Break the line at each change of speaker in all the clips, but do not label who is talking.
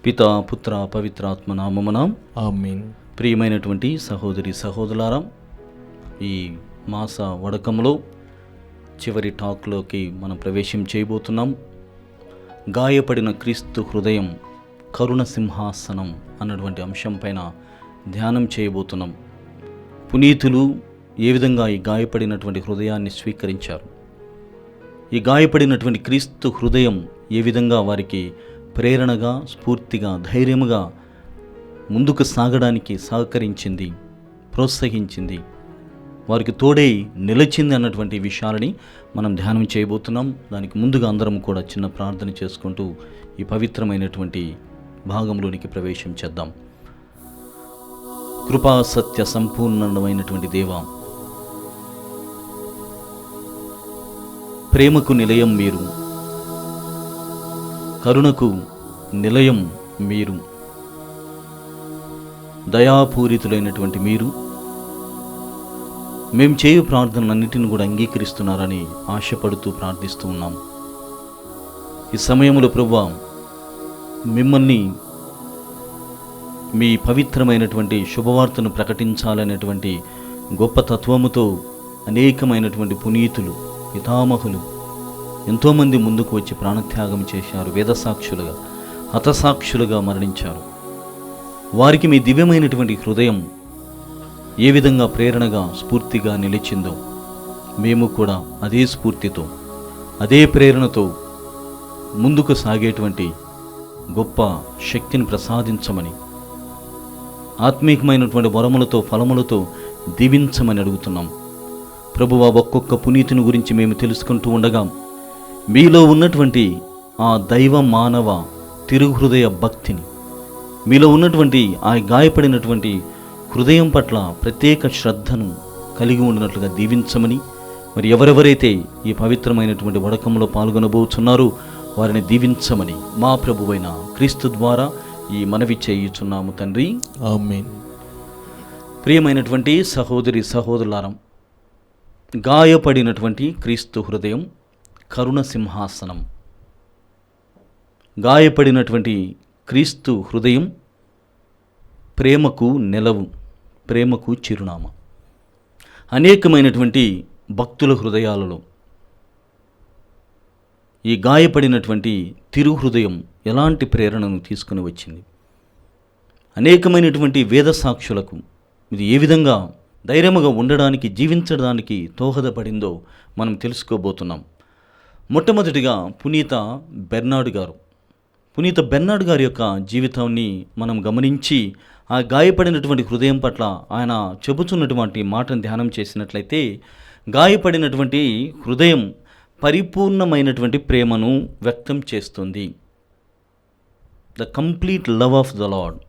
పితా పుత్ర పవిత్రాత్మ నామమున
ఆమేన్.
ప్రియమైనటువంటి సహోదరి సహోదరులారా, ఈ మాస వడకంలో చివరి టాక్లోకి మనం ప్రవేశం చేయబోతున్నాం. గాయపడిన క్రీస్తు హృదయం కరుణ సింహాసనం అన్నటువంటి అంశం పైన ధ్యానం చేయబోతున్నాం. పునీతులు ఏ విధంగా ఈ గాయపడినటువంటి హృదయాన్ని స్వీకరించారు, ఈ గాయపడినటువంటి క్రీస్తు హృదయం ఏ విధంగా వారికి ప్రేరణగా, స్ఫూర్తిగా, ధైర్యముగా ముందుకు సాగడానికి సహకరించింది, ప్రోత్సహించింది, వారికి తోడై నిలిచింది అన్నటువంటి విషయాలని మనం ధ్యానం చేయబోతున్నాం. దానికి ముందుగా అందరం కూడా చిన్న ప్రార్థన చేసుకుంటూ ఈ పవిత్రమైనటువంటి భాగంలోనికి ప్రవేశం చేద్దాం. కృపా సత్య సంపూర్ణమైనటువంటి దేవా, ప్రేమకు నిలయం మీరు, కరుణకు నిలయం మీరు, దయాపూరితులైనటువంటి మీరు మేము చేయు ప్రార్థనలన్నిటిని కూడా అంగీకరిస్తున్నారని ఆశపడుతూ ప్రార్థిస్తూ ఉన్నాం. ఈ సమయంలో ప్రభువా, మిమ్మల్ని మీ పవిత్రమైనటువంటి శుభవార్తను ప్రకటించాలనేటువంటి గొప్ప తత్వముతో అనేకమైనటువంటి పునీతులు, పితామహులు ఎంతోమంది ముందుకు వచ్చి ప్రాణత్యాగం చేశారు, వేదసాక్షులుగా, హతసాక్షులుగా మరణించారు. వారికి మీ దివ్యమైనటువంటి హృదయం ఏ విధంగా ప్రేరణగా, స్ఫూర్తిగా నిలిచిందో మేము కూడా అదే స్ఫూర్తితో, అదే ప్రేరణతో ముందుకు సాగేటువంటి గొప్ప శక్తిని ప్రసాదించమని, ఆత్మీయమైనటువంటి వరములతో, ఫలములతో దీవించమని అడుగుతున్నాం. ప్రభువా, ఒక్కొక్క పునీతుని గురించి మేము తెలుసుకుంటూ ఉండగా మీలో ఉన్నటువంటి ఆ దైవ మానవ తిరుహృదయ భక్తిని, మీలో ఉన్నటువంటి ఆ గాయపడినటువంటి హృదయం పట్ల ప్రత్యేక శ్రద్ధను కలిగి ఉండినట్లుగా దీవించమని, మరి ఎవరెవరైతే ఈ పవిత్రమైనటువంటి వడకంలో పాల్గొనబోతున్నారో వారిని దీవించమని మా ప్రభువైన క్రీస్తు ద్వారా ఈ మనవి చేయుచున్నాము తండ్రి,
ఆమేన్.
ప్రియమైనటువంటి సహోదరి సహోదరులారా, గాయపడినటువంటి క్రీస్తు హృదయం కరుణ సింహాసనం. గాయపడినటువంటి క్రీస్తు హృదయం ప్రేమకు నెలవు, ప్రేమకు చిరునామా. అనేకమైనటువంటి భక్తుల హృదయాలలో ఈ గాయపడినటువంటి తిరుహృదయం ఎలాంటి ప్రేరణను తీసుకుని వచ్చింది? అనేకమైనటువంటి వేద సాక్షులకు ఇది ఏ విధంగా ధైర్యముగా ఉండడానికి, జీవించడానికి దోహదపడిందో మనం తెలుసుకోబోతున్నాం. మొట్టమొదటిగా పునీత బెర్నార్డ్ గారి యొక్క జీవితాన్ని మనం గమనించి ఆ గాయపడినటువంటి హృదయం పట్ల ఆయన చెబుతున్నటువంటి మాటను ధ్యానం చేసినట్లయితే, గాయపడినటువంటి హృదయం పరిపూర్ణమైనటువంటి ప్రేమను వ్యక్తం చేస్తుంది. The complete love of the lord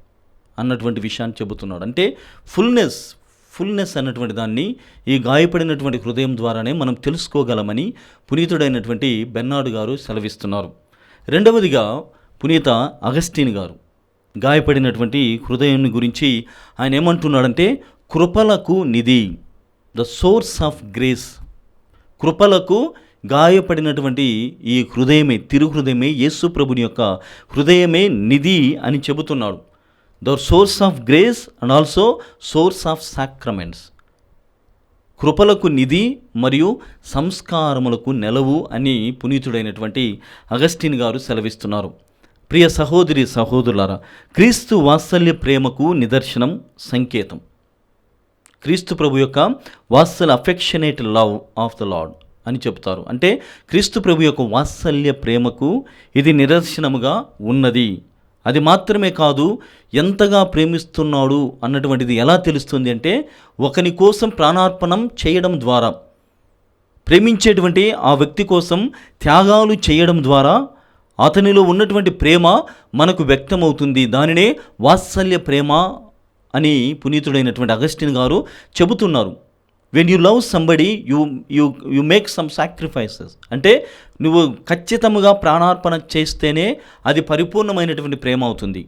అన్నటువంటి విషయాన్ని చెబుతున్నాడు. అంటే ఫుల్నెస్ అన్నటువంటి దాన్ని ఈ గాయపడినటువంటి హృదయం ద్వారానే మనం తెలుసుకోగలమని పునీతుడైనటువంటి బెర్నార్డ్ గారు సెలవిస్తున్నారు. రెండవదిగా పునీత అగస్టిన్ గారు గాయపడినటువంటి హృదయం గురించి ఆయన ఏమంటున్నాడంటే, కృపలకు నిధి, ద సోర్స్ ఆఫ్ గ్రేస్. కృపలకు గాయపడినటువంటి ఈ హృదయమే, తిరుహృదయమే, యేసు ప్రభుని యొక్క హృదయమే నిధి అని చెబుతున్నాడు. The source of grace and also source of sacraments. కృపలకు నిధి మరియు సంస్కారములకు నెలవు అని పునీతుడైనటువంటి అగస్టిన్ గారు సెలవిస్తున్నారు. ప్రియ సహోదరి సహోదరులారా, క్రీస్తు వాత్సల్య ప్రేమకు నిదర్శనం, సంకేతం. క్రీస్తు ప్రభు యొక్క వాత్సల్య, affectionate love of the Lord అని చెప్తారు. అంటే క్రీస్తు ప్రభు యొక్క వాత్సల్య ప్రేమకు ఇది నిదర్శనముగా ఉన్నది. అది మాత్రమే కాదు, ఎంతగా ప్రేమిస్తున్నాడు అన్నటువంటిది ఎలా తెలుస్తుంది అంటే, ఒకని కోసం ప్రాణార్పణం చేయడం ద్వారా, ప్రేమించేటువంటి ఆ వ్యక్తి కోసం త్యాగాలు చేయడం ద్వారా అతనిలో ఉన్నటువంటి ప్రేమ మనకు వ్యక్తమవుతుంది. దానినే వాత్సల్య ప్రేమ అని పునీతుడైనటువంటి అగస్టిన్ గారు చెబుతున్నారు. When you love somebody you make some sacrifices. అంటే నువ్వు ఖచ్చితంగా ప్రాణార్పణ చేస్తేనే అది పరిపూర్ణమైనటువంటి ప్రేమ అవుతుంది.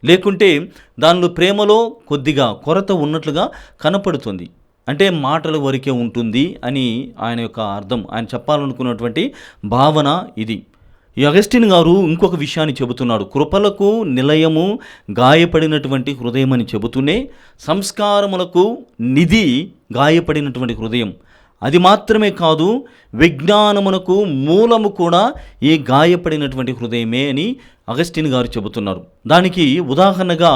లేకుంటే దానిలో ప్రేమలో కొద్దిగా కొరత ఉన్నట్లుగా కనపడుతుంది. అంటే మాటల వరకే ఉంటుంది అని ఆయన యొక్క అర్థం. ఆయన చెప్పాలనుకున్నటువంటి భావన ఇది. ఈ అగస్టిన్ గారు ఇంకొక విషయాన్ని చెబుతున్నాడు. కృపలకు నిలయము గాయపడినటువంటి హృదయం అని చెబుతూనే సంస్కారములకు నిధి గాయపడినటువంటి హృదయం, అది మాత్రమే కాదు విజ్ఞానమునకు మూలము కూడా ఈ గాయపడినటువంటి హృదయమే అని అగస్టిన్ గారు చెబుతున్నారు. దానికి ఉదాహరణగా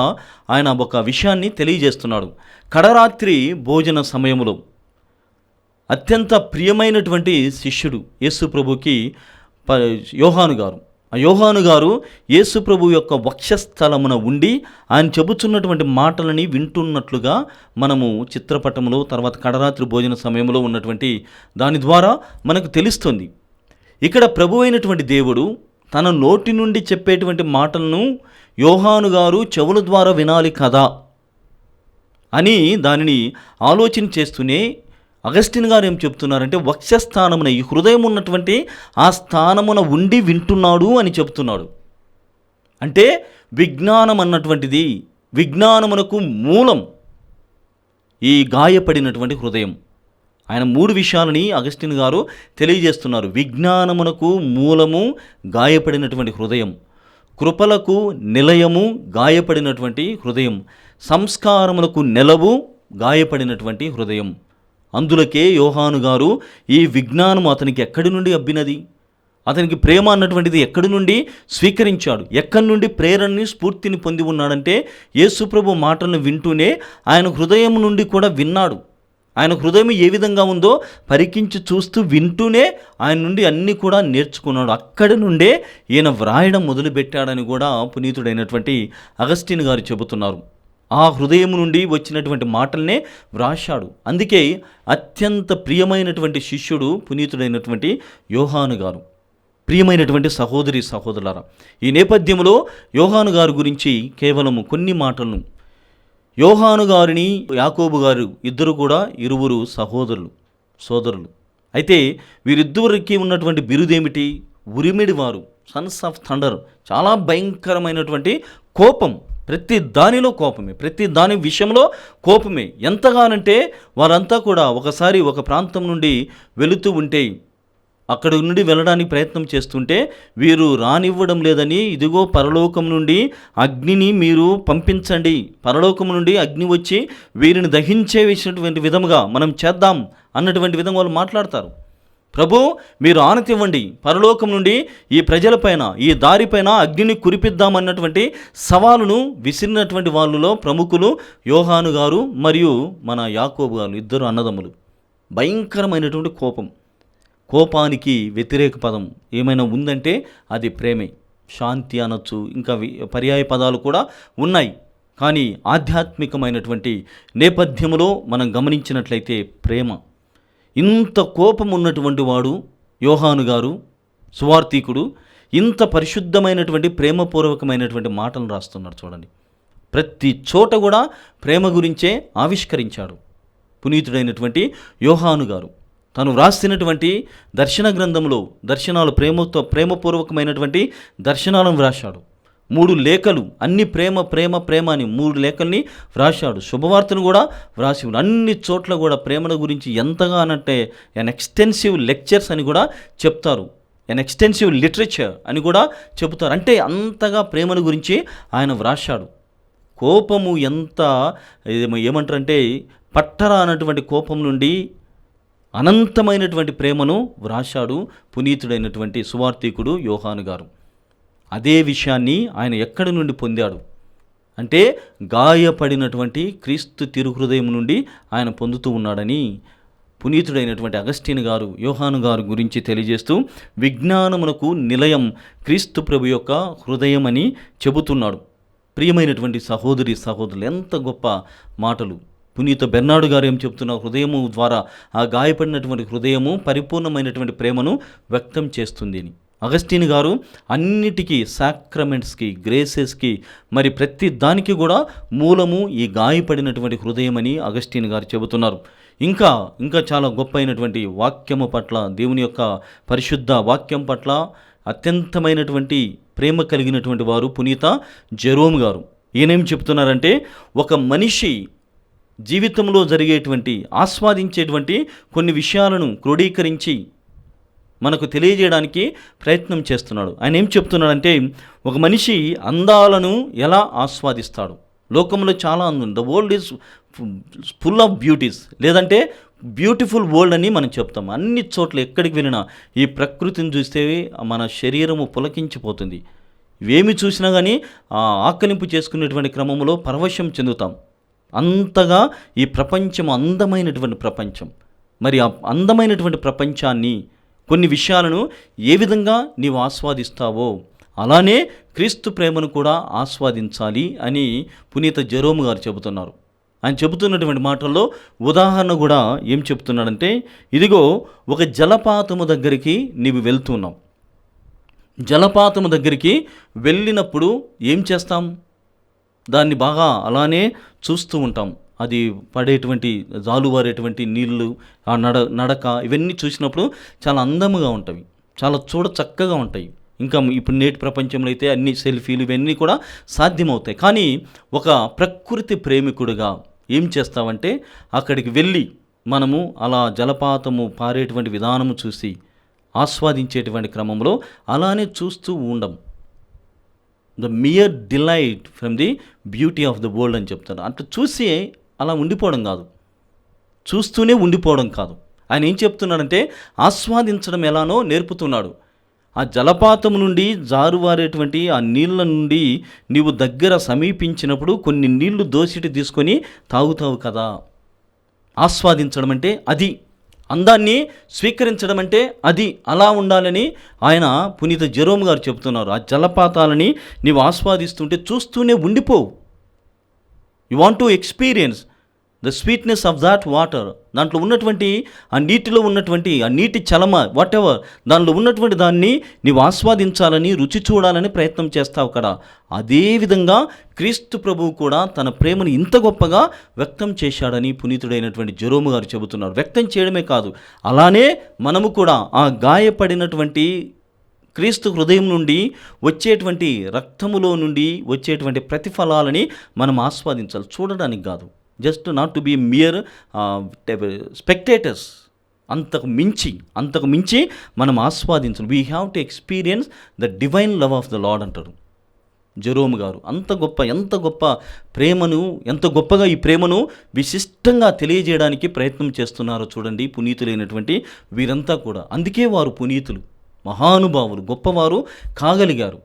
ఆయన ఒక విషయాన్ని తెలియజేస్తున్నాడు. కడరాత్రి భోజన సమయంలో అత్యంత ప్రియమైనటువంటి శిష్యుడు యేసు ప్రభుకి యోహాను గారు. ఆ యోహాను గారు యేసు ప్రభు యొక్క వక్షస్థలమున ఉండి ఆయన చెబుతున్నటువంటి మాటలని వింటున్నట్లుగా మనము చిత్రపటంలో తర్వాత కడరాత్రి భోజన సమయంలో ఉన్నటువంటి దాని ద్వారా మనకు తెలుస్తుంది. ఇక్కడ ప్రభు అయినటువంటి దేవుడు తన నోటి నుండి చెప్పేటువంటి మాటలను యోహాను గారు చెవుల ద్వారా వినాలి కదా అని దానిని ఆలోచన చేస్తూనే అగస్టిన్ గారు ఏం చెప్తున్నారంటే వక్షస్థానమున, ఈ హృదయం ఉన్నటువంటి ఆ స్థానమున ఉండి వింటున్నాడు అని చెప్తున్నాడు. అంటే విజ్ఞానం అన్నటువంటిది, విజ్ఞానమునకు మూలం ఈ గాయపడినటువంటి హృదయం. ఆయన 3 విషయాలని అగస్టిన్ గారు తెలియజేస్తున్నారు. విజ్ఞానమునకు మూలము గాయపడినటువంటి హృదయం, కృపలకు నిలయము గాయపడినటువంటి హృదయం, సంస్కారములకు నెలవు గాయపడినటువంటి హృదయం. అందులకే యోహాను గారు ఈ విజ్ఞానం అతనికి ఎక్కడి నుండి అబ్బినది, అతనికి ప్రేమ అన్నటువంటిది ఎక్కడి నుండి స్వీకరించాడు, ఎక్కడి నుండి ప్రేరణని స్ఫూర్తిని పొంది ఉన్నాడంటే యేసుప్రభు మాటలను వింటూనే ఆయన హృదయం నుండి కూడా విన్నాడు. ఆయన హృదయం ఏ విధంగా ఉందో పరికించి చూస్తూ వింటూనే ఆయన నుండి అన్నీ కూడా నేర్చుకున్నాడు. అక్కడి నుండే ఈయన వ్రాయడం మొదలుపెట్టాడని కూడా పునీతుడైనటువంటి అగస్టిన్ గారు చెబుతున్నారు. ఆ హృదయం నుండి వచ్చినటువంటి మాటలనే వ్రాశాడు. అందుకే అత్యంత ప్రియమైనటువంటి శిష్యుడు పునీతుడైనటువంటి యోహాను గారు. ప్రియమైనటువంటి సహోదరి సహోదరులారా, ఈ నేపథ్యంలో యోహాను గారి గురించి కేవలం కొన్ని మాటలను. యోహాను గారిని యాకోబు గారు ఇద్దరు కూడా ఇరువురు సోదరులు. అయితే వీరిద్దరికి ఉన్నటువంటి బిరుదేమిటి? ఉరిమిడివారు, సన్స్ ఆఫ్ థండర్. చాలా భయంకరమైనటువంటి కోపం, ప్రతి దానిలో కోపమే, ప్రతి దాని విషయంలో కోపమే. ఎంతగానంటే వారంతా కూడా ఒకసారి ఒక ప్రాంతం నుండి వెళుతూ ఉంటే, అక్కడి నుండి వెళ్ళడానికి ప్రయత్నం చేస్తుంటే వీరు రానివ్వడం లేదని, ఇదిగో పరలోకం నుండి అగ్నిని మీరు పంపించండి, పరలోకం నుండి అగ్ని వచ్చి వీరిని దహించేటువంటి విధముగా మనం చేద్దాం అన్నటువంటి విధంగా వాళ్ళు మాట్లాడతారు. ప్రభు మీరు ఆనతివ్వండి, పరలోకం నుండి ఈ ప్రజలపైన, ఈ దారిపైన అగ్నిని కురిపిద్దామన్నటువంటి సవాలును విసిరినటువంటి వాళ్ళలో ప్రముఖులు యోహాను గారు మరియు మన యాకోబు గారు, ఇద్దరు అన్నదమ్ములు. భయంకరమైనటువంటి కోపానికి వ్యతిరేక పదం ఏమైనా ఉందంటే అది ప్రేమే. శాంతి అనొచ్చు, ఇంకా పర్యాయ పదాలు కూడా ఉన్నాయి. కానీ ఆధ్యాత్మికమైనటువంటి నేపథ్యంలో మనం గమనించినట్లయితే ప్రేమ. ఇంత కోపం ఉన్నటువంటి వాడు యోహాను గారు, సువార్తికుడు, ఇంత పరిశుద్ధమైనటువంటి ప్రేమపూర్వకమైనటువంటి మాటలు రాస్తున్నాడు. చూడండి, ప్రతి చోట కూడా ప్రేమ గురించే ఆవిష్కరించాడు పునీతుడైనటువంటి యోహాను గారు. తను వ్రాసినటువంటి దర్శన గ్రంథంలో దర్శనాలు ప్రేమపూర్వకమైనటువంటి దర్శనాలను వ్రాశాడు. 3 లేఖలు, అన్ని ప్రేమ అని 3 లేఖల్ని వ్రాశాడు. శుభవార్తను కూడా వ్రాసి, అన్ని చోట్ల కూడా ప్రేమను గురించి ఎంతగా అనంటే ఎన్ ఎక్స్టెన్సివ్ లెక్చర్స్ అని కూడా చెప్తారు, ఎన్ ఎక్స్టెన్సివ్ లిటరేచర్ అని కూడా చెబుతారు. అంటే అంతగా ప్రేమను గురించి ఆయన వ్రాశాడు. కోపము ఎంత ఏమంటారంటే పట్టరా అన్నటువంటి కోపం నుండి అనంతమైనటువంటి ప్రేమను వ్రాశాడు పునీతుడైనటువంటి సువార్తికుడు యోహాను గారు. అదే విషయాన్ని ఆయన ఎక్కడి నుండి పొందాడు అంటే గాయపడినటువంటి క్రీస్తు తిరుహృదయం నుండి ఆయన పొందుతూ ఉన్నాడని పునీతుడైనటువంటి అగస్టిన్ గారు యోహాను గారు గురించి తెలియజేస్తూ విజ్ఞానమునకు నిలయం క్రీస్తు ప్రభు యొక్క హృదయం అని చెబుతున్నాడు. ప్రియమైనటువంటి సహోదరులు, ఎంత గొప్ప మాటలు! పునీత బెర్నాడు గారు ఏం చెప్తున్నారు? హృదయము ద్వారా, ఆ గాయపడినటువంటి హృదయము పరిపూర్ణమైనటువంటి ప్రేమను వ్యక్తం చేస్తుంది అని. అగస్టిన్ గారు అన్నిటికీ, సాక్రమెంట్స్కి, గ్రేసెస్కి, మరి ప్రతి దానికి కూడా మూలము ఈ గాయపడినటువంటి హృదయం అని అగస్టిన్ గారు చెబుతున్నారు. ఇంకా చాలా గొప్ప అయినటువంటి వాక్యము పట్ల, దేవుని యొక్క పరిశుద్ధ వాక్యం పట్ల అత్యంతమైనటువంటి ప్రేమ కలిగినటువంటి వారు పునీత జెరోమ్ గారు. ఈయనేం చెప్తున్నారంటే, ఒక మనిషి జీవితంలో జరిగేటువంటి, ఆస్వాదించేటువంటి కొన్ని విషయాలను క్రోడీకరించి మనకు తెలియజేయడానికి ప్రయత్నం చేస్తున్నాడు. ఆయన ఏం చెప్తున్నాడంటే, ఒక మనిషి అందాలను ఎలా ఆస్వాదిస్తాడు. లోకంలో చాలా అందం, the world is full of beauties, లేదంటే బ్యూటిఫుల్ వరల్డ్ అని మనం చెప్తాం. అన్ని చోట్ల ఎక్కడికి వెళ్ళినా ఈ ప్రకృతిని చూస్తే మన శరీరము పులకించిపోతుంది. ఇవేమి చూసినా కానీ ఆకలింపు చేసుకునేటువంటి క్రమంలో పరవశం చెందుతాం. అంతగా ఈ ప్రపంచం అందమైనటువంటి ప్రపంచం. మరి ఆ అందమైనటువంటి ప్రపంచాన్ని, కొన్ని విషయాలను ఏ విధంగా నీవు ఆస్వాదిస్తావో అలానే క్రీస్తు ప్రేమను కూడా ఆస్వాదించాలి అని పునీత జెరోమ్ గారు చెబుతున్నారు. ఆయన చెబుతున్నటువంటి మాటల్లో ఉదాహరణ కూడా ఏం చెప్తున్నాడంటే, ఇదిగో ఒక జలపాతము దగ్గరికి నీవు వెళ్తున్నావు. జలపాతము దగ్గరికి వెళ్ళినప్పుడు ఏం చేస్తాం? దాన్ని బాగా అలానే చూస్తూ ఉంటాం. అది పడేటువంటి జాలువారేటువంటి నీళ్ళు, ఆ నడక ఇవన్నీ చూసినప్పుడు చాలా అందముగా ఉంటాయి, చాలా చక్కగా ఉంటాయి. ఇంకా ఇప్పుడు నేటి ప్రపంచంలో అయితే అన్ని సెల్ఫీలు ఇవన్నీ కూడా సాధ్యమవుతాయి. కానీ ఒక ప్రకృతి ప్రేమికుడిగా ఏం చేస్తామంటే, అక్కడికి వెళ్ళి మనము అలా జలపాతము పారేటువంటి విధానము చూసి ఆస్వాదించేటువంటి క్రమంలో అలానే చూస్తూ ఉండం. The mere delight from the beauty of the world అని చెప్తారు. అట్లా చూసి అలా ఉండిపోవడం కాదు, చూస్తూనే ఉండిపోవడం కాదు. ఆయన ఏం చెప్తున్నాడంటే, ఆస్వాదించడం ఎలానో నేర్పుతున్నాడు. ఆ జలపాతం నుండి జారువారేటువంటి ఆ నీళ్ళ నుండి నీవు దగ్గర సమీపించినప్పుడు కొన్ని నీళ్లు దోసిటి తీసుకొని తాగుతావు కదా. ఆస్వాదించడం అంటే అది, అందాన్ని స్వీకరించడం అంటే అది. అలా ఉండాలని ఆయన పునీత జెరోమ్ గారు చెబుతున్నారు. ఆ జలపాతాలని నీవు ఆస్వాదిస్తుంటే చూస్తూనే ఉండిపోవు. You want to experience the sweetness of that water. దాంట్లో ఉన్నటువంటి ఆ నీటిలో ఉన్నటువంటి ఆ నీటి చలమ వాట్ ఎవర్, దానిలో ఉన్నటువంటి దాన్ని నీవు ఆస్వాదించాలని, రుచి చూడాలని ప్రయత్నం చేస్తావు కదా. అదేవిధంగా క్రీస్తు ప్రభువు కూడా తన ప్రేమను ఇంత గొప్పగా వ్యక్తం చేశాడని పునీతుడైనటువంటి జెరోమ్ గారు చెబుతున్నారు. వ్యక్తం చేయడమే కాదు, అలానే మనము కూడా ఆ గాయపడినటువంటి క్రీస్తు హృదయం నుండి వచ్చేటువంటి రక్తములో నుండి వచ్చేటువంటి ప్రతిఫలాలని మనం ఆస్వాదించాలి, చూడడానికి కాదు. Just not to be mere spectators. అంతకు మించి మనం ఆస్వాదించాలి. We have to experience the divine love of the Lord అంటారు జెరోమ్ గారు. ఎంత గొప్ప ప్రేమను, ఎంత గొప్పగా ఈ ప్రేమను విశిష్టంగా తెలియజేయడానికి ప్రయత్నం చేస్తున్నారో చూడండి పునీతులైనటువంటి వీరంతా కూడా. అందుకే వారు పునీతులు, మహానుభావులు, గొప్పవారు కాగలిగారు.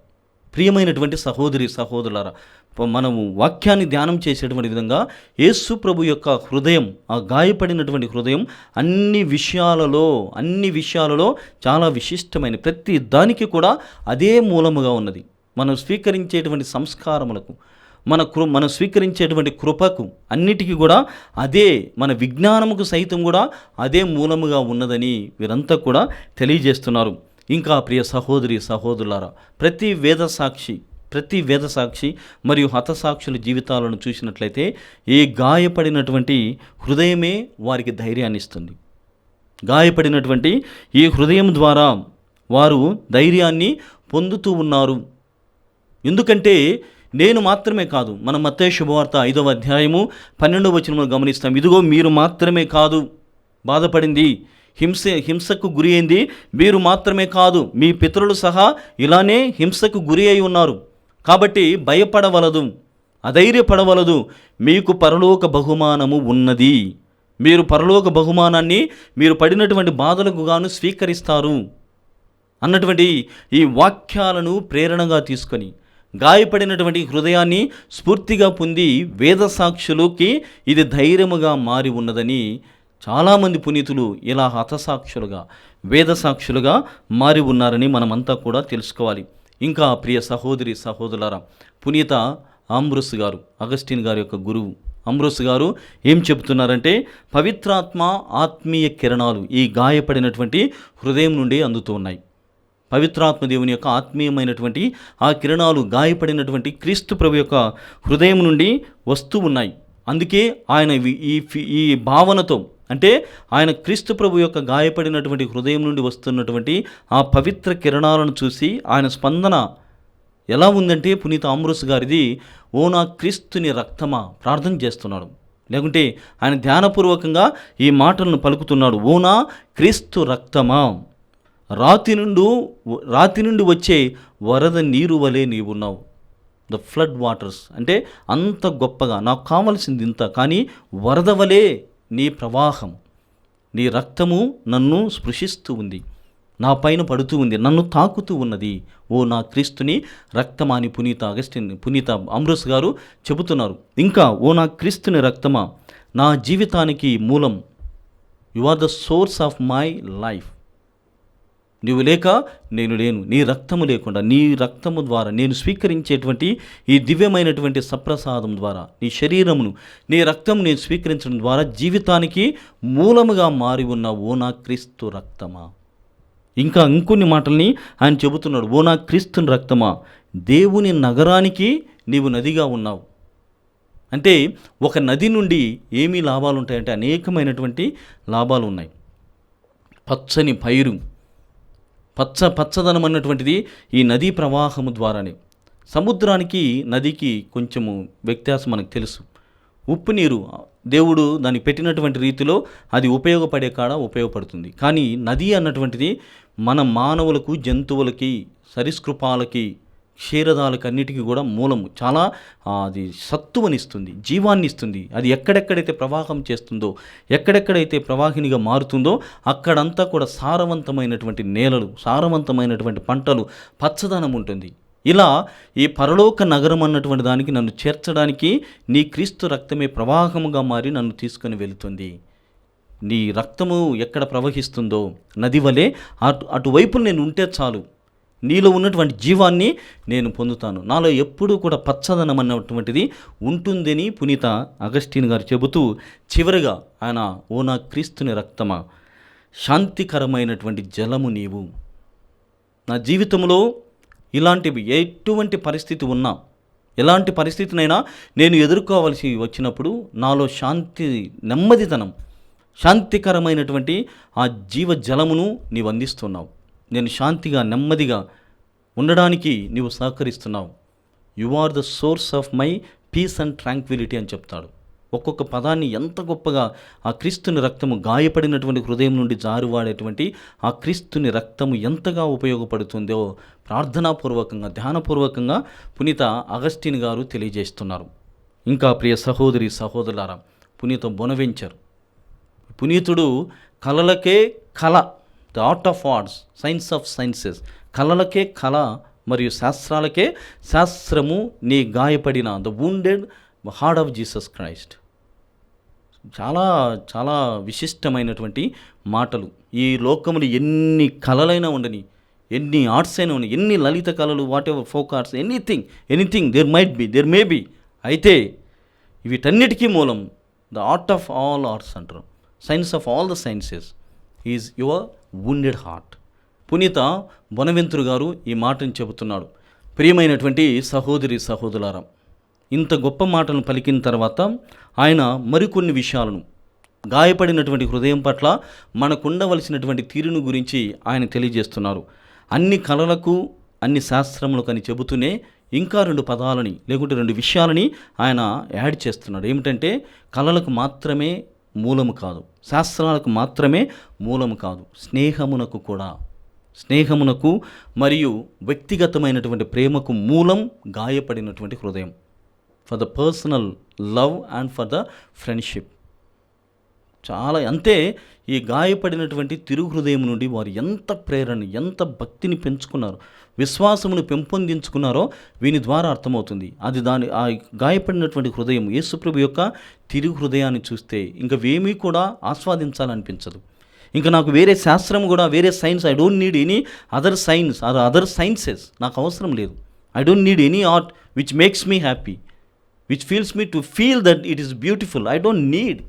ప్రియమైనటువంటి సహోదరి సహోదరులారా, మనము వాక్యాన్ని ధ్యానం చేసేటువంటి విధంగా యేసు ప్రభు యొక్క హృదయం, ఆ గాయపడినటువంటి హృదయం అన్ని విషయాలలో చాలా విశిష్టమైన, ప్రతి దానికి కూడా అదే మూలముగా ఉన్నది. మనం స్వీకరించేటువంటి సంస్కారములకు, మనం స్వీకరించేటువంటి కృపకు అన్నిటికీ కూడా అదే, మన విజ్ఞానముకు సైతం కూడా అదే మూలముగా ఉన్నదని వీరంతా కూడా తెలియజేస్తున్నారు. ఇంకా ప్రియ సహోదరి సహోదరులారా, ప్రతి వేద సాక్షి మరియు హతసాక్షుల జీవితాలను చూసినట్లయితే ఈ గాయపడినటువంటి హృదయమే వారికి ధైర్యాన్ని ఇస్తుంది. గాయపడినటువంటి ఈ హృదయం ద్వారా వారు ధైర్యాన్ని పొందుతూ ఉన్నారు. ఎందుకంటే నేను మాత్రమే కాదు, మనం మత్తయి శుభవార్త 5వ అధ్యాయము 12వ వచనంలో గమనిస్తాం. ఇదిగో మీరు మాత్రమే కాదు బాధపడింది, హింసకు గురి అయింది మీరు మాత్రమే కాదు, మీ పితరులు సహా ఇలానే హింసకు గురి అయి ఉన్నారు. కాబట్టి భయపడవలదు, అధైర్యపడవలదు, మీకు పరలోక బహుమానము ఉన్నది. మీరు పరలోక బహుమానాన్ని మీరు పడినటువంటి బాధలకు గాను స్వీకరిస్తారు అన్నటువంటి ఈ వాక్యాలను ప్రేరణగా తీసుకొని గాయపడినటువంటి హృదయాన్ని స్ఫూర్తిగా పొంది వేద సాక్షులకి ఇది ధైర్యముగా మారి ఉన్నదని చాలామంది పునీతులు ఇలా హతసాక్షులుగా, వేద సాక్షులుగా మారి ఉన్నారని మనమంతా కూడా తెలుసుకోవాలి. ఇంకా ప్రియ సహోదరి సహోదరులారా, పునీత ఆంబ్రోస్ గారు, అగస్టిన్ గారి యొక్క గురువు ఆంబ్రోస్ గారు ఏం చెబుతున్నారంటే, పవిత్రాత్మ ఆత్మీయ కిరణాలు ఈ గాయపడినటువంటి హృదయం నుండి అందుతూ ఉన్నాయి. పవిత్రాత్మ దేవుని యొక్క ఆత్మీయమైనటువంటి ఆ కిరణాలు గాయపడినటువంటి క్రీస్తు ప్రభు యొక్క హృదయం నుండి వస్తూ ఉన్నాయి. అందుకే ఆయన ఈ భావనతో, అంటే ఆయన క్రీస్తు ప్రభు యొక్క గాయపడినటువంటి హృదయం నుండి వస్తున్నటువంటి ఆ పవిత్ర కిరణాలను చూసి ఆయన స్పందన ఎలా ఉందంటే, పునీత ఆంబ్రోస్ గారిది ఓ నా క్రీస్తుని రక్తమా ప్రార్థన చేస్తున్నాడు. లేకుంటే ఆయన ధ్యానపూర్వకంగా ఈ మాటలను పలుకుతున్నాడు. ఓ నా క్రీస్తు రక్తమా, రాతి నుండి వచ్చే వరద నీరు వలె నీవున్నావు. ద ఫ్లడ్ వాటర్స్ అంటే అంత గొప్పగా, నాకు కావలసింది ఇంత, కానీ వరద వలె నీ ప్రవాహం, నీ రక్తము నన్ను స్పృశిస్తూ ఉంది, నా పైన పడుతూ ఉంది, నన్ను తాకుతూ ఉన్నది. ఓ నా క్రీస్తుని రక్తమా అని పునీత అంబ్రోస్ గారు చెబుతున్నారు. ఇంకా, ఓ నా క్రీస్తుని రక్తమా, నా జీవితానికి మూలం, you are the source of my life. నీవు లేక నేను లేను. నీ రక్తము లేకుండా, నీ రక్తము ద్వారా నేను స్వీకరించేటువంటి ఈ దివ్యమైనటువంటి సప్రసాదం ద్వారా, నీ శరీరమును, నీ రక్తము నేను స్వీకరించడం ద్వారా జీవితానికి మూలముగా మారి ఉన్న ఓ నా క్రీస్తు రక్తమా. ఇంకా ఇంకొన్ని మాటల్ని ఆయన చెబుతున్నాడు. ఓ నా క్రీస్తుని రక్తమా, దేవుని నగరానికి నీవు నదిగా ఉన్నావు. అంటే ఒక నది నుండి ఏమీ లాభాలు ఉంటాయంటే అనేకమైనటువంటి లాభాలు ఉన్నాయి. పచ్చని పైరు, పచ్చదనం అన్నటువంటిది ఈ నదీ ప్రవాహము ద్వారానే. సముద్రానికి నదికి కొంచెము వ్యత్యాసం మనకు తెలుసు. ఉప్పు నీరు దేవుడు దాన్ని పెట్టినటువంటి రీతిలో అది ఉపయోగపడే కాడ ఉపయోగపడుతుంది. కానీ నది అన్నటువంటిది మన మానవులకు, జంతువులకి, సరీసృపాలకి, క్షీరదాలకు అన్నిటికీ కూడా మూలము. చాలా అది సత్తువనిస్తుంది, జీవాన్ని ఇస్తుంది. అది ఎక్కడెక్కడైతే ప్రవాహం చేస్తుందో, ఎక్కడెక్కడైతే ప్రవాహినిగా మారుతుందో అక్కడంతా కూడా సారవంతమైనటువంటి నేలలు, సారవంతమైనటువంటి పంటలు, పచ్చదనం ఉంటుంది. ఇలా ఈ పరలోక నగరం అన్నటువంటి దానికి నన్ను చేర్చడానికి నీ క్రీస్తు రక్తమే ప్రవాహముగా మారి నన్ను తీసుకొని వెళుతుంది. నీ రక్తము ఎక్కడ ప్రవహిస్తుందో నది వలె అటువైపు నేను ఉంటే చాలు, నీలో ఉన్నటువంటి జీవాన్ని నేను పొందుతాను. నాలో ఎప్పుడూ కూడా పచ్చదనం అన్నటువంటిది ఉంటుందని పునీత అగస్టిన్ గారు చెబుతూ, చివరిగా ఆయన, ఓ నా క్రీస్తుని రక్తమా, శాంతికరమైనటువంటి జలము నీవు. నా జీవితంలో ఇలాంటివి ఎటువంటి పరిస్థితి ఉన్నా, ఎలాంటి పరిస్థితినైనా నేను ఎదుర్కోవాల్సి వచ్చినప్పుడు నాలో శాంతి, నెమ్మదితనం, శాంతికరమైనటువంటి ఆ జీవ జలమును నీవు అందిస్తున్నావు. నేను శాంతిగా, నెమ్మదిగా ఉండడానికి నీవు సహకరిస్తున్నావు. You are the source of my peace and tranquillity అని చెప్తాడు. ఒక్కొక్క పదాన్ని ఎంత గొప్పగా ఆ క్రీస్తుని రక్తము, గాయపడినటువంటి హృదయం నుండి జారువాడేటువంటి ఆ క్రీస్తుని రక్తము ఎంతగా ఉపయోగపడుతుందో ప్రార్థనాపూర్వకంగా, ధ్యానపూర్వకంగా పునీత అగస్టిన్ గారు తెలియజేస్తున్నారు. ఇంకా ప్రియ సహోదరి సహోదరులారా, పునీత బొనవెంచర్, పునీతుడు కళలకే కళ, the art of arts, science of sciences, కళలకే కళ మరియు శాస్త్రాలకే శాస్త్రము, నీ గాయపడిన the wounded heart of Jesus Christ. చాలా చాలా విశిష్టమైనటువంటి మాటలు. ఈ లోకములు ఎన్ని కళలైనా ఉండని, ఎన్ని ఆర్ట్స్ అయినా ఉండని, ఎన్ని లలిత కళలు, whatever folk arts, anything there may be, అయితే వీటన్నిటికీ మూలం the art of all arts అంటారు, science of all the sciences is your wounded heart. పునీత బొనవెంతురు గారు ఈ మాటను చెబుతున్నాడు. ప్రియమైనటువంటి సహోదరి సహోదరులారా, ఇంత గొప్ప మాటలను పలికిన తర్వాత ఆయన మరికొన్ని విషయాలను, గాయపడినటువంటి హృదయం పట్ల మనకుండవలసినటువంటి తీరును గురించి ఆయన తెలియజేస్తున్నారు. అన్ని కళలకు, అన్ని శాస్త్రములకు అని చెబుతూనే ఇంకా 2 పదాలని, లేకుంటే 2 విషయాలని ఆయన యాడ్ చేస్తున్నాడు. ఏమిటంటే, కళలకు మాత్రమే మూలము కాదు, శాస్త్రాలకు మాత్రమే మూలము కాదు, స్నేహమునకు మరియు వ్యక్తిగతమైనటువంటి ప్రేమకు మూలం గాయపడినటువంటి హృదయం. For the personal love and for the friendship. చాలా అంతే. ఈ గాయపడినటువంటి తిరుహృదయం నుండి వారు ఎంత ప్రేరణ, ఎంత భక్తిని పెంచుకున్నారు, విశ్వాసమును పెంపొందించుకున్నారో వీని ద్వారా అర్థమవుతుంది. అది ఆ గాయపడినటువంటి హృదయం, యేసుప్రభు యొక్క తిరుహృదయాన్ని చూస్తే ఇంకా వేమీ కూడా ఆస్వాదించాలనిపించదు. ఇంకా నాకు వేరే శాస్త్రం కూడా, వేరే science, I don't need any other science or other sciences, నాకు అవసరం లేదు. I don't need any art which makes me happy, which feels me to feel that it is beautiful. I don't need.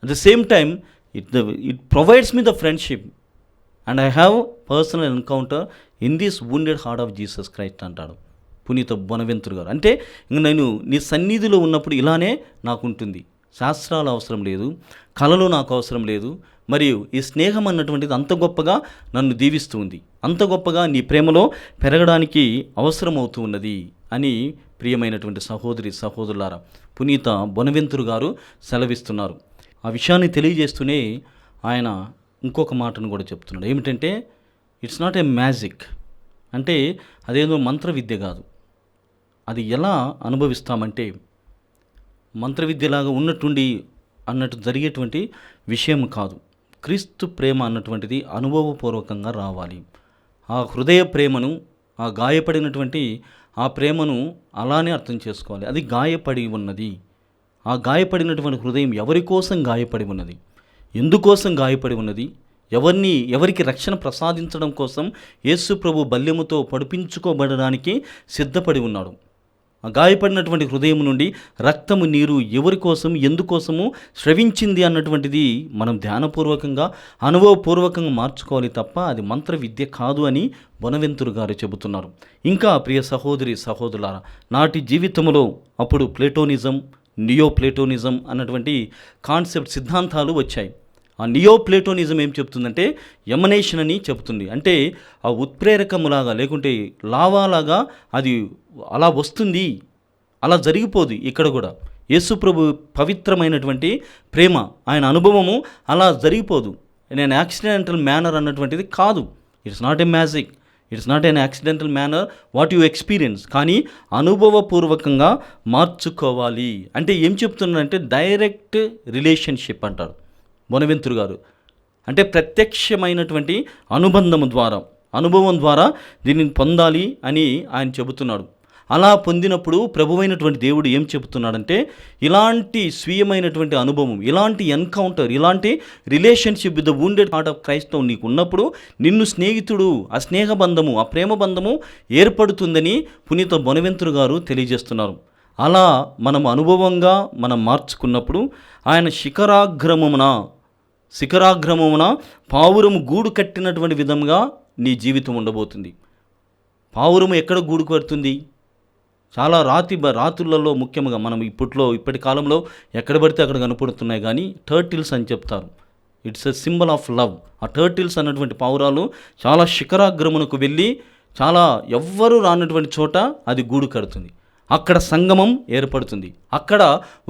At the same time, it provides me the friendship and I have personal encounter in this wounded heart of Jesus Christ అంటాడు పునీత Bonaventure గారు. అంటే ఇంక నేను నీ సన్నిధిలో ఉన్నప్పుడు ఇలానే నాకు ఉంటుంది. శాస్త్రాలు అవసరం లేదు, కళలు నాకు అవసరం లేదు, మరియు ఈ స్నేహం అన్నటువంటిది అంత గొప్పగా నన్ను దీవిస్తూ ఉంది, అంత గొప్పగా నీ ప్రేమలో పెరగడానికి అవసరమవుతూ ఉన్నది అని ప్రియమైనటువంటి సహోదరి సహోదరులారా పునీత బొనవెంతురు గారు సెలవిస్తున్నారు. ఆ విషయాన్ని తెలియజేస్తూనే ఆయన ఇంకొక మాటను కూడా చెప్తున్నాడు. ఏమిటంటే, ఇట్స్ నాట్ ఏ మ్యాజిక్. అంటే అదేదో మంత్ర విద్య కాదు. అది ఎలా అనుభవిస్తామంటే మంత్ర విద్యలాగా ఉన్నట్టుండి అన్నట్టు జరిగేటువంటి విషయం కాదు. క్రీస్తు ప్రేమ అన్నటువంటిది అనుభవపూర్వకంగా రావాలి. ఆ హృదయ ప్రేమను, ఆ గాయపడినటువంటి ఆ ప్రేమను అలానే అర్థం చేసుకోవాలి. అది గాయపడి ఉన్నది. ఆ గాయపడినటువంటి హృదయం ఎవరి కోసం గాయపడి ఉన్నది, ఎందుకోసం గాయపడి ఉన్నది, ఎవరికి రక్షణ ప్రసాదించడం కోసం యేసు ప్రభు బల్యముతో పడిపించుకోబడడానికి సిద్ధపడి ఉన్నాడు. ఆ గాయపడినటువంటి హృదయం నుండి రక్తము, నీరు ఎవరి కోసం, ఎందుకోసము స్రవించింది అన్నటువంటిది మనం ధ్యానపూర్వకంగా, అనుభవపూర్వకంగా మార్చుకోవాలి తప్ప అది మంత్ర విద్య కాదు అని బొనవెంతురు గారు చెబుతున్నారు. ఇంకా ప్రియ సహోదరి సహోదరులారా, నాటి జీవితంలో అప్పుడు ప్లేటోనిజం, నియో ప్లేటోనిజం అన్నటువంటి కాన్సెప్ట్, సిద్ధాంతాలు వచ్చాయి. ఆ నియో ప్లేటోనిజం ఏం చెప్తుందంటే ఎమనేషన్ అని చెప్తుంది. అంటే ఆ ఉత్ప్రేరకములాగా లేకుంటే లావాలాగా అది అలా వస్తుంది, అలా జరిగిపోదు. ఇక్కడ కూడా యేసుప్రభు పవిత్రమైనటువంటి ప్రేమ, ఆయన అనుభవము అలా జరిగిపోదు. నేను యాక్సిడెంటల్ మేనర్ అన్నటువంటిది కాదు. It's not a magic, it's not an accidental manner what you experience. కానీ అనుభవపూర్వకంగా మార్చుకోవాలి. అంటే ఏం చెప్తున్నారంటే డైరెక్ట్ రిలేషన్షిప్ అంటారు బొనవెంతురు గారు. అంటే ప్రత్యక్షమైనటువంటి అనుభవం ద్వారా దీనిని పొందాలి అని ఆయన చెబుతున్నాడు. అలా పొందినప్పుడు ప్రభువైనటువంటి దేవుడు ఏం చెబుతున్నాడంటే ఇలాంటి స్వీయమైనటువంటి అనుభవం, ఇలాంటి ఎన్కౌంటర్, ఇలాంటి relationship with the wounded heart of Christ నీకు ఉన్నప్పుడు నిన్ను స్నేహితుడు, ఆ స్నేహబంధము, ఆ ప్రేమ బంధము ఏర్పడుతుందని పునీత బొనవెంతురు గారు తెలియజేస్తున్నారు. అలా మనం అనుభవంగా మనం మార్చుకున్నప్పుడు ఆయన శిఖరాగ్రమమున పావురము గూడు కట్టినటువంటి విధంగా నీ జీవితం ఉండబోతుంది. పావురము ఎక్కడ గూడు కడుతుంది? చాలా రాత్రులలో ముఖ్యంగా మనం ఇప్పటి కాలంలో ఎక్కడ పడితే అక్కడ కనపడుతున్నాయి, కానీ టర్టిల్స్ అని చెప్తారు. It's a symbol of love. ఆ టర్టిల్స్ అన్నటువంటి పావురాలు చాలా శిఖరాగ్రమునకు వెళ్ళి చాలా ఎవ్వరూ రానటువంటి చోట అది గూడు కడుతుంది. అక్కడ సంగమం ఏర్పడుతుంది. అక్కడ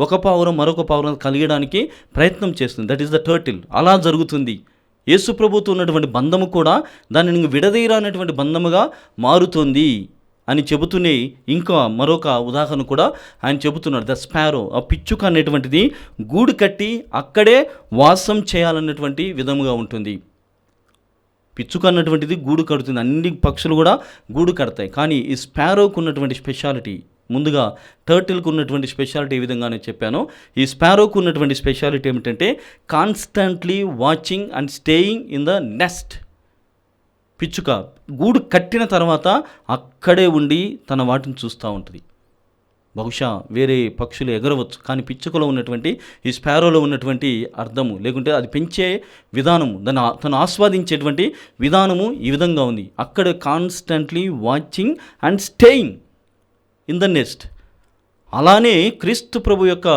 ఒక పావురం మరొక పావురం కలిగడానికి ప్రయత్నం చేస్తుంది. That is the turtle. అలా జరుగుతుంది. యేసు ప్రభుతో ఉన్నటువంటి బంధము కూడా దానిని విడదీయరానటువంటి బంధముగా మారుతుంది అని చెబుతూనే ఇంకా మరొక ఉదాహరణ కూడా ఆయన చెబుతున్నాడు. ద స్పారో, ఆ పిచ్చుక అనేటువంటిది గూడు కట్టి అక్కడే వాసం చేయాలన్నటువంటి విధముగా ఉంటుంది. పిచ్చుక అన్నటువంటిది గూడు కడుతుంది. అన్ని పక్షులు కూడా గూడు కడతాయి. కానీ ఈ స్పారోకు ఉన్నటువంటి స్పెషాలిటీ, ముందుగా టర్టిల్కు ఉన్నటువంటి స్పెషాలిటీ ఏ విధంగానే చెప్పానో, ఈ స్పారోకు ఉన్నటువంటి స్పెషాలిటీ ఏమిటంటే constantly watching and staying in the nest. పిచ్చుక గూడు కట్టిన తర్వాత అక్కడే ఉండి తన వాటిని చూస్తూ ఉంటుంది. బహుశా వేరే పక్షులు ఎగరవచ్చు, కానీ పిచ్చుకలో ఉన్నటువంటి ఈ స్పారోలో ఉన్నటువంటి అర్థము, లేకుంటే అది పెంచే విధానము, తను ఆస్వాదించేటువంటి విధానము ఈ విధంగా ఉంది. అక్కడ constantly watching and staying in the nest. అలానే క్రీస్తు ప్రభు యొక్క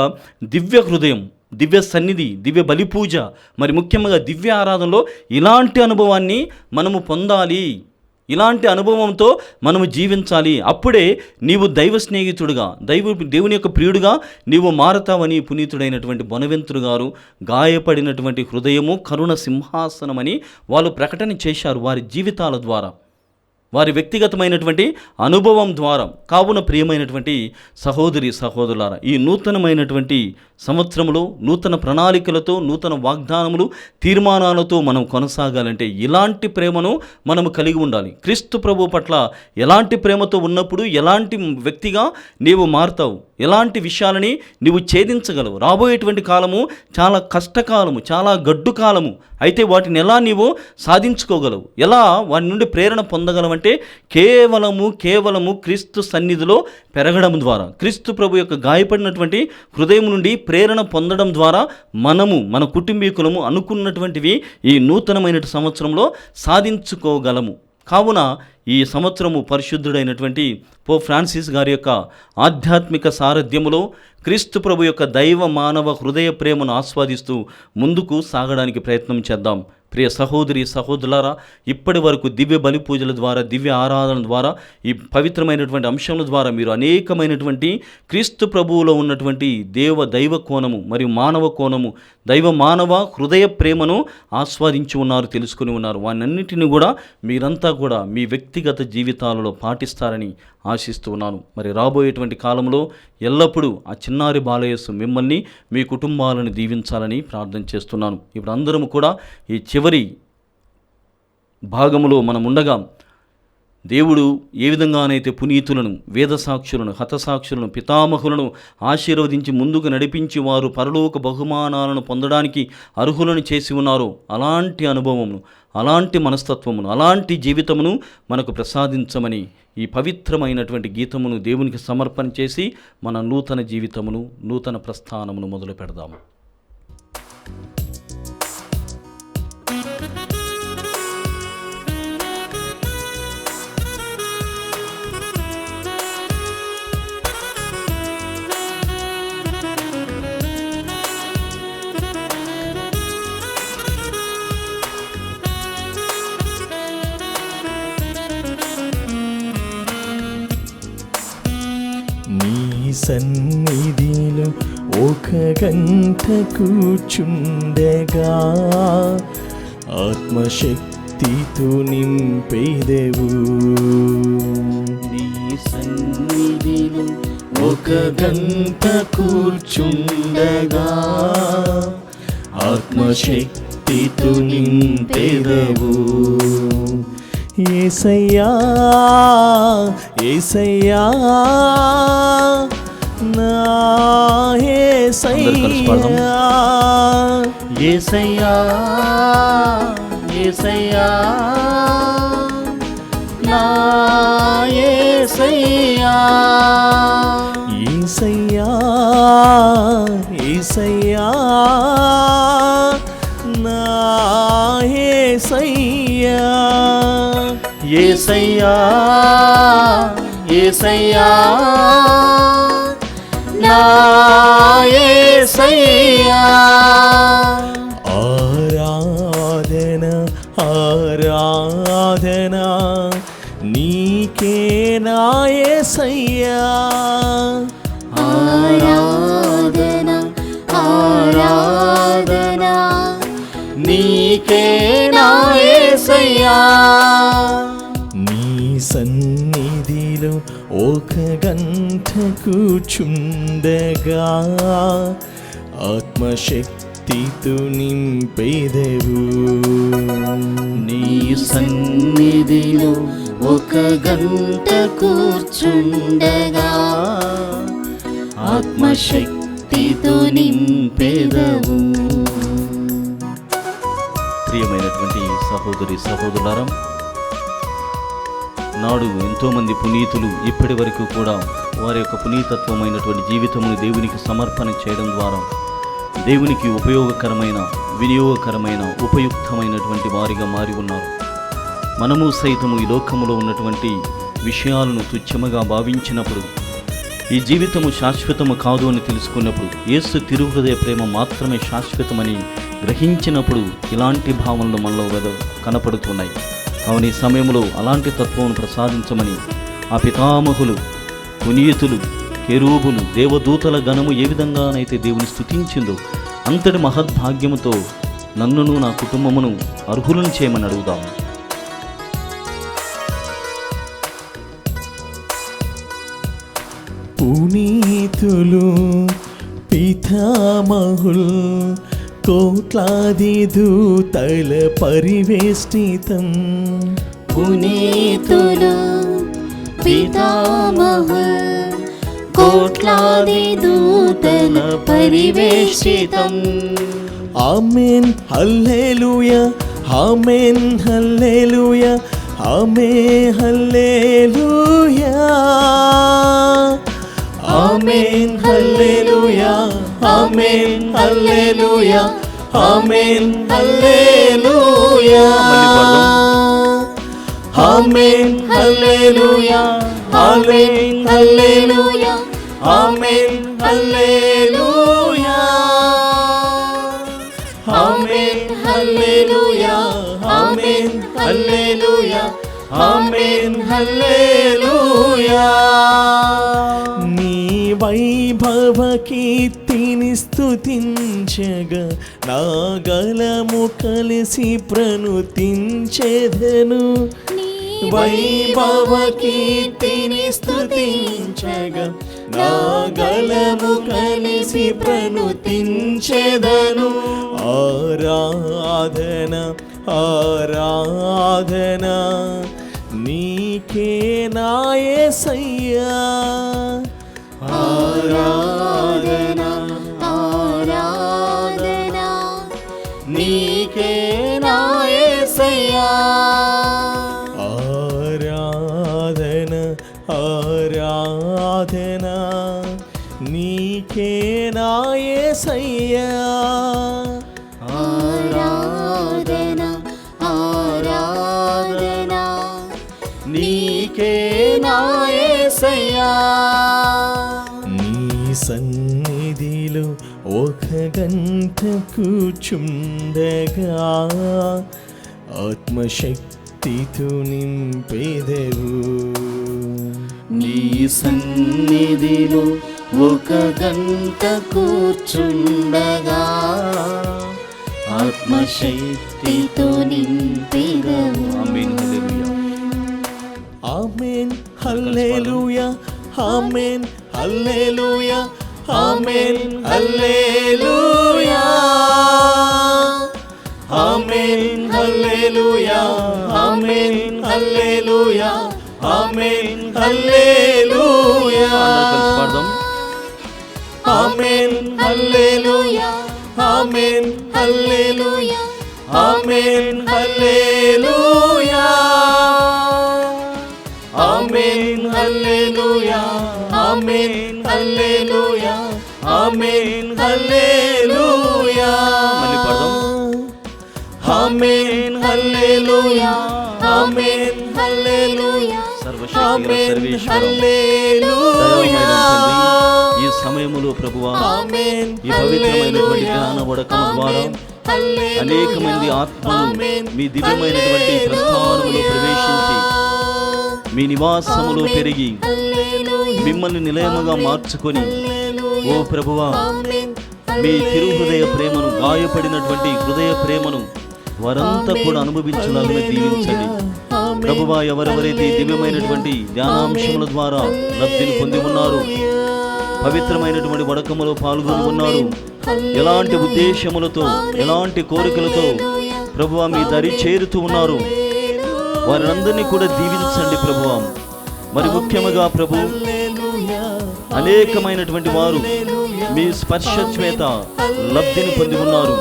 దివ్య హృదయం, దివ్య సన్నిధి, దివ్య బలిపూజ, మరి ముఖ్యంగా దివ్య ఆరాధనలో ఇలాంటి అనుభవాన్ని మనము పొందాలి. ఇలాంటి అనుభవంతో మనము జీవించాలి. అప్పుడే నీవు దైవ స్నేహితుడుగా, దేవుని యొక్క ప్రియుడుగా నీవు మారతావని పునీతుడైనటువంటి బొనవెంతురు గారు గాయపడినటువంటి హృదయము కరుణ సింహాసనమని వాళ్ళు ప్రకటన చేశారు వారి జీవితాల ద్వారా, వారి వ్యక్తిగతమైనటువంటి అనుభవం ద్వారా. కావున ప్రియమైనటువంటి సహోదరి సహోదరులారా, ఈ నూతనమైనటువంటి సంవత్సరంలో నూతన ప్రణాళికలతో, నూతన వాగ్దానములు, తీర్మానాలతో మనం కొనసాగాలంటే ఇలాంటి ప్రేమను మనము కలిగి ఉండాలి. క్రీస్తు ప్రభు పట్ల ఎలాంటి ప్రేమతో ఉన్నప్పుడు ఎలాంటి వ్యక్తిగా నీవు మారుతావు, ఎలాంటి విషయాలని నీవు ఛేదించగలవు. రాబోయేటువంటి కాలము చాలా కష్టకాలము, చాలా గడ్డు కాలము. అయితే వాటిని ఎలా నీవు సాధించుకోగలవు, ఎలా వాటి నుండి ప్రేరణ పొందగలవంటే కేవలము క్రీస్తు సన్నిధిలో పెరగడం ద్వారా, క్రీస్తు ప్రభు యొక్క గాయపడినటువంటి హృదయం నుండి ప్రేరణ పొందడం ద్వారా మనము, మన కుటుంబీకులము అనుకున్నటువంటివి ఈ నూతనమైన సంవత్సరంలో సాధించుకోగలము. కావున ఈ సంవత్సరము పరిశుద్ధుడైనటువంటి పోప్ ఫ్రాన్సిస్ గారి యొక్క ఆధ్యాత్మిక సారథ్యములో క్రీస్తు ప్రభు యొక్క దైవ మానవ హృదయ ప్రేమను ఆస్వాదిస్తూ ముందుకు సాగడానికి ప్రయత్నం చేద్దాం. ప్రియ సహోదరి సహోదరులారా, ఇప్పటి వరకు దివ్య బలి పూజల ద్వారా, దివ్య ఆరాధన ద్వారా, ఈ పవిత్రమైనటువంటి అంశముల ద్వారా మీరు అనేకమైనటువంటి క్రీస్తు ప్రభువులో ఉన్నటువంటి దైవ కోణము మరియు మానవ కోణము, దైవ మానవ హృదయ ప్రేమను ఆస్వాదించి ఉన్నారు, తెలుసుకుని ఉన్నారు. వాటన్నిటిని కూడా మీరంతా కూడా మీ వ్యక్తిగత జీవితాలలో పాటిస్తారని ఆశిస్తూ ఉన్నాను. మరి రాబోయేటువంటి కాలంలో ఎల్లప్పుడూ ఆ చిన్నారి బాలయేసు మిమ్మల్ని, మీ కుటుంబాలను దీవించాలని ప్రార్థన చేస్తున్నాను. ఇప్పుడు అందరము కూడా ఈ చివరి భాగములో మనం ఉండగా, దేవుడు ఏ విధంగానైతే పునీతులను, వేదసాక్షులను, హతసాక్షులను, పితామహులను ఆశీర్వదించి ముందుకు నడిపించి వారు పరలోక బహుమానాలను పొందడానికి అర్హులను చేసి ఉన్నారో, అలాంటి అనుభవమును, అలాంటి మనస్తత్వమును, అలాంటి జీవితమును మనకు ప్రసాదించమని ఈ పవిత్రమైనటువంటి గీతమును దేవునికి సమర్పణ చేసి మన నూతన జీవితమును, నూతన ప్రస్థానమును మొదలు పెడదాము.
సన్నిధిలో ఒక గంట కూర్చుండగా ఆత్మశక్తితో నింపేదెవు.
నీ సన్నిధిలో
ఒక గంట కూర్చుండగా ఆత్మశక్తితో నింపేదెవు. యేసయ్యా యేసయ్యా నా యేసయ్యా
యేసయ్యా యేసయ్యా
నా యేసయ్యా యేసయ్యా యేసయ్యా నా యేసయ్యా
యేసయ్యా యేసయ్యా
నా యేసయ్యా. ఆరాధన ఆరాధన నీకే నా యేసయ్యా. ఆరాధన ఆరాధన నీకే నా యేసయ్యా. నీ సన్నిధిలో ఒక గంట కూర్చుండగా ఆత్మశక్తితో నింపేదెవు.
నీ సన్నిధిలో ఒక గంట కూర్చుండగా ఆత్మశక్తితో నింపేదవు. ప్రియమైనటువంటి సహోదరి సహోదరులారా, నాడు ఎంతోమంది పునీతులు ఇప్పటి వరకు కూడా వారి యొక్క పునీతత్వమైనటువంటి జీవితమును దేవునికి సమర్పణ చేయడం ద్వారా దేవునికి ఉపయోగకరమైన, వినియోగకరమైన, ఉపయుక్తమైనటువంటి వారిగా మారి ఉన్నారు. మనము సైతము ఈ లోకములో ఉన్నటువంటి విషయాలను తుచ్చముగా భావించినప్పుడు, ఈ జీవితము శాశ్వతము కాదు అని తెలుసుకున్నప్పుడు, యేసు తిరుహృదయ ప్రేమ మాత్రమే శాశ్వతమని గ్రహించినప్పుడు ఇలాంటి భావనలు మనలో కనపడుతున్నాయి. కావున ఈ సమయంలో అలాంటి తత్వం ప్రసాదించమని ఆ పితామహులు, పునీతులు, కెరూబులు, దేవదూతల గణము ఏ విధంగానైతే దేవుని స్తుతించిందో అంతటి మహద్భాగ్యముతో నన్నును నా కుటుంబమును అర్హులను చేయమని అడుగుదాము.
పునీతులు, పితామహులు, కోట్లాది దూతల పరివేష్టితం.
పునీతులు, పితామహులు, కోట్లాది దూతల పరివేష్టితం.
ఆమేన్ హల్లెలూయా, ఆమేన్ హల్లెలూయా, ఆమేన్ హల్లెలూయా, ఆమేన్ హల్లెలూయా, ఆమేన్ హల్లెలూయా, ఆమేన్ హల్లెలూయా, ఆమేన్ హల్లెలూయా, ఆమేన్ హల్లెలూయా, ఆమేన్ హల్లెలూయా, ఆమేన్ హల్లెలూయా ఆమేన్ హల్లెలూయా ఆమేన్ హల్లెలూయా. నీ వైభవ కీర్తిని స్తుతించగా నా గలము కలిసి ప్రణుతించెదను. వైభవ కీర్తిని స్తుతించగా నా గలము కలిసి ప్రణుతించెదను. ఆరాధన ఆరాధన నీకే నా యేసయ్యా. ఆరాధన
ఆరాధన
నీకే నా యేసయ్యా. ఆరాధన ఆరాధన నీకే నా యేసయ్యా.
ఆరాధన ఆరాధన
నీకే నా యేసయ్యా. నీ సన్నిధిలో ఒక గంట కూర్చుండగా ఆత్మశక్తితో నింపేదెవు. నీ సన్నిధిలో ఒక గంట కూర్చుండగా ఆత్మశక్తితో నింపేదెవు.
ఆమేన్
ఆమేన్
హల్లెలూయా.
హల్లెలూయా ఆమేన్ హల్లెలూయా ఆమేన్ హల్లెలూయా ఆమేన్ హల్లెలూయా ఆమేన్ హల్లెలూయా ఆమేన్ హల్లెలూయా.
పాడదాం.
ఆమేన్ హల్లెలూయా ఆమేన్ హల్లెలూయా ఆమేన్ హల్లెలూయా ఆమేన్ హల్లెలూయా ఆమేన్ హల్లెలూయా ఆమేన్ హల్లెలూయా.
మళ్ళీ పాడదాం.
ఆమేన్ హల్లెలూయా ఆమేన్ హల్లెలూయా
సర్వశక్తిగల సర్వేశ్వరం,
హల్లెలూయా.
దైవమైన తండ్రి, ఈ సమయములో ప్రభువా
ఆమేన్
ఈ పవిత్రమైనటువంటి జ్ఞాన వడకం ద్వారా అనేక మంది ఆత్మలు మీ దివ్యమైనటువంటి ప్రస్థానములో ప్రవేశించి మీ నివాసములో పెరిగి మిమ్మల్ని నిలయముగా మార్చుకొని, ఓ ప్రభువా మీ తిరుహృదయ ప్రేమను, గాయపడినటువంటి హృదయ ప్రేమను వారంతా కూడా అనుభవించులాగా దీవించండి ప్రభువా. ఎవరెవరైతే దివ్యమైనటువంటి ధ్యానాంశముల ద్వారా లబ్ధిని పొంది ఉన్నారు, పవిత్రమైనటువంటి వడకములో పాల్గొని ఉన్నారు, ఎలాంటి ఉద్దేశములతో ఎలాంటి కోరికలతో ప్రభువా మీ దరి చేరుతూ ఉన్నారు, వారందరినీ కూడా దీవించండి ప్రభువా. మరి ముఖ్యముగా ప్రభు, అనేకమైనటువంటి వారు మీ స్పర్శ చేత లబ్ధిని పొంది ఉన్నారు,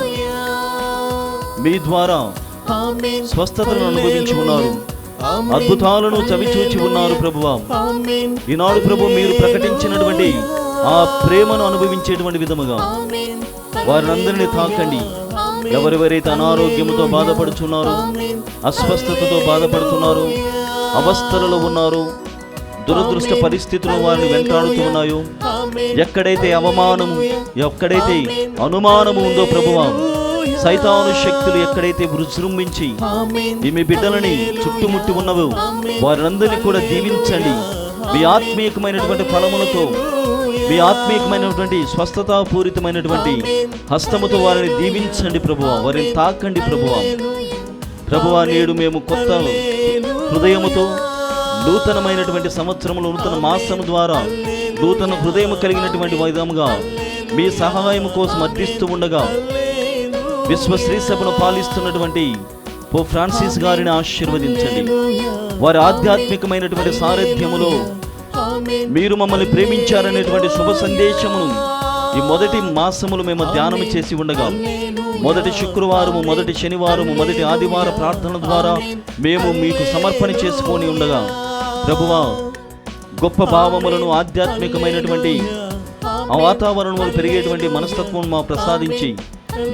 మీ ద్వారా స్వస్థతను అనుభవించి ఉన్నారు, అద్భుతాలను చవిచూచి ఉన్నారు ప్రభువా. ఈనాడు ప్రభు మీరు ప్రకటించినటువంటి ఆ ప్రేమను అనుభవించేటువంటి విధముగా వారినందరినీ తాకండి. ఎవరెవరైతే అనారోగ్యముతో బాధపడుచున్నారో, అస్వస్థతతో బాధపడుతున్నారు, అవస్థలలో ఉన్నారు, దురదృష్ట పరిస్థితులు వారిని వెంటాడుతూ ఉన్నాయో, ఎక్కడైతే అవమానము, ఎక్కడైతే అనుమానము ఉందో ప్రభువా, సైతాను శక్తులు ఎక్కడైతే విజృంభించి మీ బిడ్డలని చుట్టుముట్టి ఉన్నవో వారందరినీ కూడా దీవించండి. మీ ఆత్మీయమైనటువంటి ఫలములతో, మీ ఆత్మీయమైనటువంటి స్వస్థతాపూరితమైనటువంటి హస్తముతో వారిని దీవించండి ప్రభువా. వారిని తాకండి ప్రభువా. ప్రభువా, నేడు మేము కొత్త హృదయముతో నూతనమైనటువంటి సంవత్సరములు, నూతన మాసము ద్వారా నూతన హృదయము కలిగినటువంటి విధముగా మీ సహాయం కోసం అర్థిస్తూ ఉండగా, విశ్వశ్రీ సభను పాలిస్తున్నటువంటి పోప్ ఫ్రాన్సిస్ గారిని ఆశీర్వదించండి. వారి ఆధ్యాత్మికమైనటువంటి సారథ్యములో మీరు మమ్మల్ని ప్రేమించారనేటువంటి శుభ సందేశమును ఈ మొదటి మాసములు మేము ధ్యానం చేసి ఉండగా, మొదటి శుక్రవారము, మొదటి శనివారము, మొదటి ఆదివార ప్రార్థన ద్వారా మేము మీకు సమర్పణ చేసుకొని ఉండగా ప్రభువా, గొప్ప భావములను, ఆధ్యాత్మికమైనటువంటి ఆ వాతావరణంలో పెరిగేటువంటి మనస్తత్వం మా ప్రసాదించి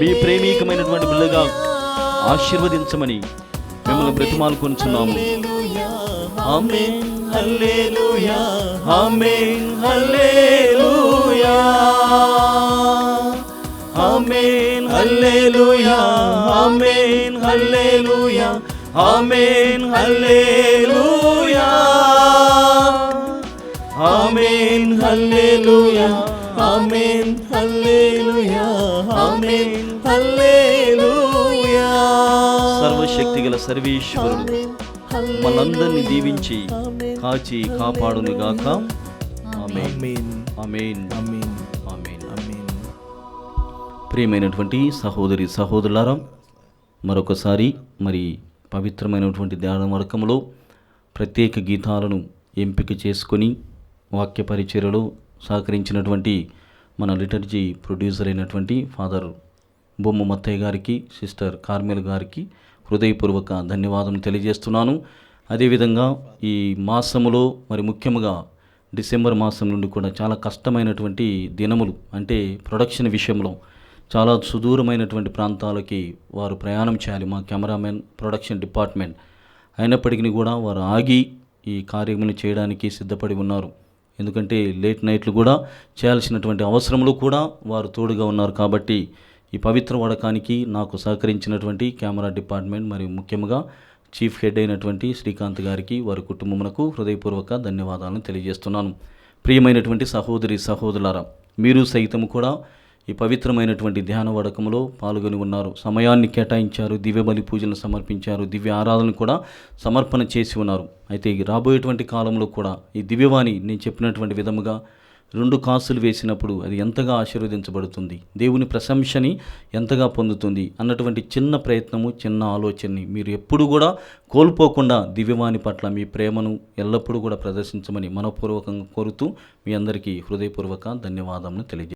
మీ ప్రేమికమైనటువంటి బిడ్డగా ఆశీర్వదించమని మిమ్మల్ని బ్రతిమాలుకొనుచున్నాము.
ఆమేన్ హల్లెలూయా ఆమేన్ హల్లెలూయా ఆమేన్ హల్లెలూయా ఆమేన్ హల్లెలూయా ఆమేన్ హల్లెలూయా ఆమేన్ హల్లెలూయా ఆమేన్ హల్లెలూయా ఆమేన్ హల్లెలూయా.
సర్వశక్తిగల సర్వేశ్వరుడు మనందరినీ దీవించి కాచి కాపాడునుగాక. ఆమేన్ ఆమేన్
ఆమేన్
ఆమేన్.
ఆమేన్.
ప్రియమైనటువంటి సహోదరి సహోదరులారా, మరొకసారి మరి పవిత్రమైనటువంటి ధ్యాన వర్గంలో ప్రత్యేక గీతాలను ఎంపిక చేసుకొని వాక్య పరిచర్యలో సహకరించినటువంటి మన లిటర్జీ ప్రొడ్యూసర్ అయినటువంటి ఫాదర్ బొమ్మ మత్తయ్య గారికి, సిస్టర్ కార్మెల్ గారికి హృదయపూర్వక ధన్యవాదం తెలియజేస్తున్నాను. అదేవిధంగా ఈ మాసములో మరి ముఖ్యంగా డిసెంబర్ మాసం నుండి కూడా చాలా కష్టమైనటువంటి దినములు, అంటే ప్రొడక్షన్ విషయంలో చాలా సుదూరమైనటువంటి ప్రాంతాలకి వారు ప్రయాణం చేయాలి, మా కెమెరామెన్ ప్రొడక్షన్ డిపార్ట్మెంట్. అయినప్పటికీ కూడా వారు ఆగి ఈ కార్యములు చేయడానికి సిద్ధపడి ఉన్నారు. ఎందుకంటే లేట్ నైట్లు కూడా చేయాల్సినటువంటి అవసరములు కూడా వారు తోడుగా ఉన్నారు. కాబట్టి ఈ పవిత్ర వడకానికి నాకు సహకరించినటువంటి కెమెరా డిపార్ట్మెంట్ మరియు ముఖ్యంగా చీఫ్ హెడ్ అయినటువంటి శ్రీకాంత్ గారికి, వారి కుటుంబమునకు హృదయపూర్వక ధన్యవాదాలను తెలియజేస్తున్నాను. ప్రియమైనటువంటి సహోదరి సహోదరులారా, మీరు సైతం కూడా ఈ పవిత్రమైనటువంటి ధ్యాన వడకములో పాల్గొని ఉన్నారు, సమయాన్ని కేటాయించారు, దివ్య బలి పూజలను సమర్పించారు, దివ్య ఆరాధనలు కూడా సమర్పణ చేసి ఉన్నారు. అయితే రాబోయేటువంటి కాలంలో కూడా ఈ దివ్యవాణి నేను చెప్పినటువంటి విధముగా 2 కాసులు వేసినప్పుడు అది ఎంతగా ఆశీర్వదించబడుతుంది, దేవుని ప్రశంసని ఎంతగా పొందుతుంది అన్నటువంటి చిన్న ప్రయత్నము, చిన్న ఆలోచనని మీరు ఎప్పుడు కూడా కోల్పోకుండా దివ్యవాణి పట్ల మీ ప్రేమను ఎల్లప్పుడూ కూడా ప్రదర్శించమని మనపూర్వకంగా కోరుతూ మీ అందరికీ హృదయపూర్వక ధన్యవాదాలను తెలియజేస్తాను.